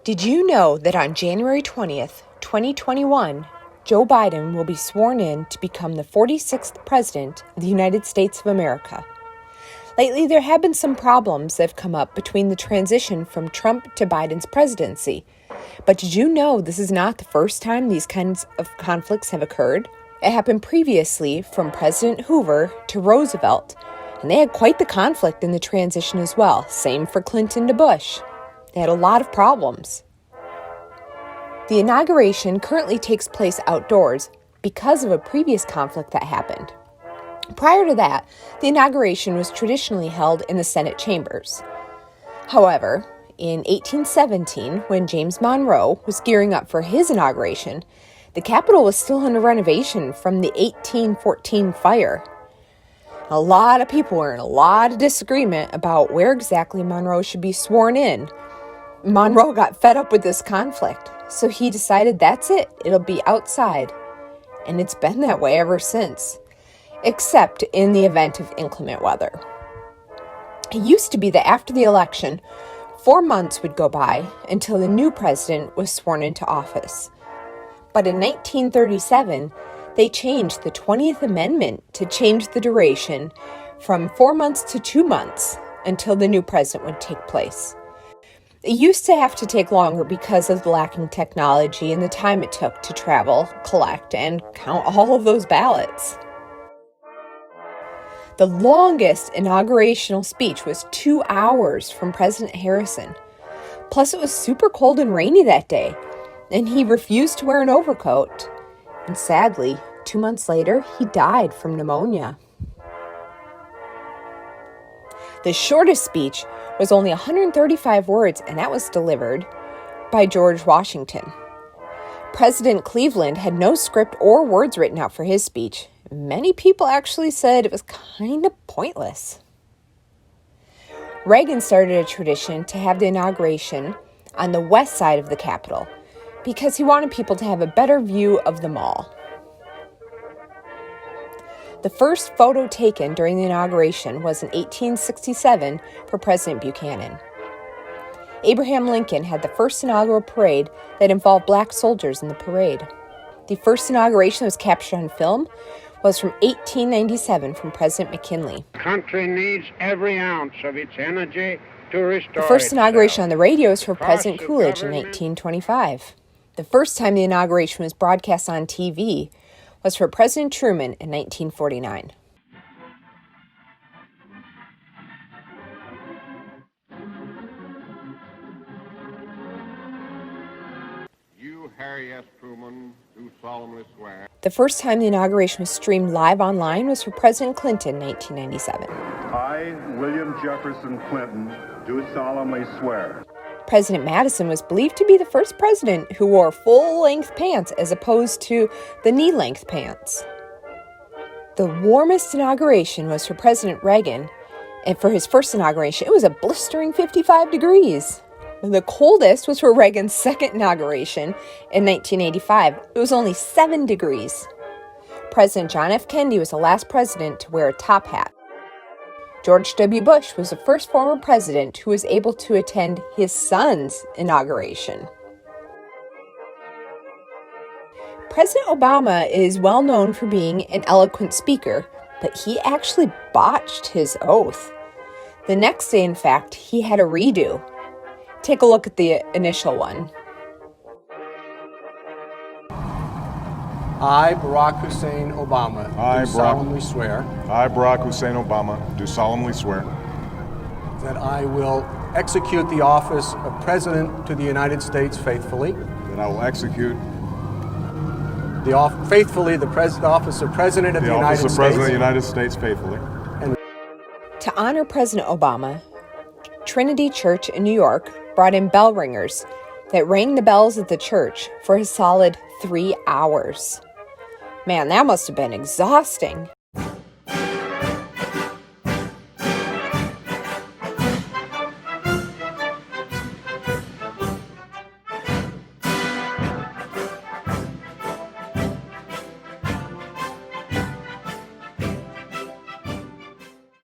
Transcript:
Did you know that on January 20th, 2021, Joe Biden will be sworn in to become the 46th President of the United States of America? Lately, there have been some problems that have come up between the transition from Trump to Biden's presidency. But did you know this is not the first time these kinds of conflicts have occurred? It happened previously from President Hoover to Roosevelt, and they had quite the conflict in the transition as well. Same for Clinton to Bush. They had a lot of problems. The inauguration currently takes place outdoors because of a previous conflict that happened. Prior to that, the inauguration was traditionally held in the Senate chambers. However, in 1817, when James Monroe was gearing up for his inauguration, the Capitol was still under renovation from the 1814 fire. A lot of people were in a lot of disagreement about where exactly Monroe should be sworn in. Monroe got fed up with this conflict, so he decided that's it, it'll be outside. And it's been that way ever since, except in the event of inclement weather. It used to be that after the election, 4 months would go by until the new president was sworn into office. But in 1937, they changed the 20th Amendment to change the duration from 4 months to 2 months until the new president would take place. It used to have to take longer because of the lacking technology and the time it took to travel, collect, and count all of those ballots. The longest inaugurational speech was 2 hours from President Harrison. Plus, it was super cold and rainy that day, and he refused to wear an overcoat. And sadly, 2 months later, he died from pneumonia. The shortest speech was only 135 words, and that was delivered by George Washington. President Cleveland had no script or words written out for his speech. Many people actually said it was kind of pointless. Reagan started a tradition to have the inauguration on the west side of the Capitol because he wanted people to have a better view of the mall. The first photo taken during the inauguration was in 1867 for President Buchanan. Abraham Lincoln had the first inaugural parade that involved black soldiers in the parade. The first inauguration that was captured on film was from 1897 from President McKinley. The country needs every ounce of its energy to restore The first itself. inauguration on the radio was for President Coolidge in 1925. The first time the inauguration was broadcast on TV was for President Truman in 1949. You, Harry S. Truman, do solemnly swear. The first time the inauguration was streamed live online was for President Clinton in 1997. I, William Jefferson Clinton, do solemnly swear. President Madison was believed to be the first president who wore full-length pants as opposed to the knee-length pants. The warmest inauguration was for President Reagan, and for his first inauguration, it was a blistering 55 degrees. The coldest was for Reagan's second inauguration in 1985. It was only 7 degrees. President John F. Kennedy was the last president to wear a top hat. George W. Bush was the first former president who was able to attend his son's inauguration. President Obama is well known for being an eloquent speaker, but he actually botched his oath. The next day, in fact, he had a redo. Take a look at the initial one. I, Barack Hussein Obama, do solemnly swear I, Barack Hussein Obama, do solemnly swear that I will execute the office of President to the United States faithfully, that I will execute the office of President of the United States. President of the United States faithfully. To honor President Obama, Trinity Church in New York brought in bell ringers that rang the bells at the church for a solid 3 hours. Man, that must have been exhausting.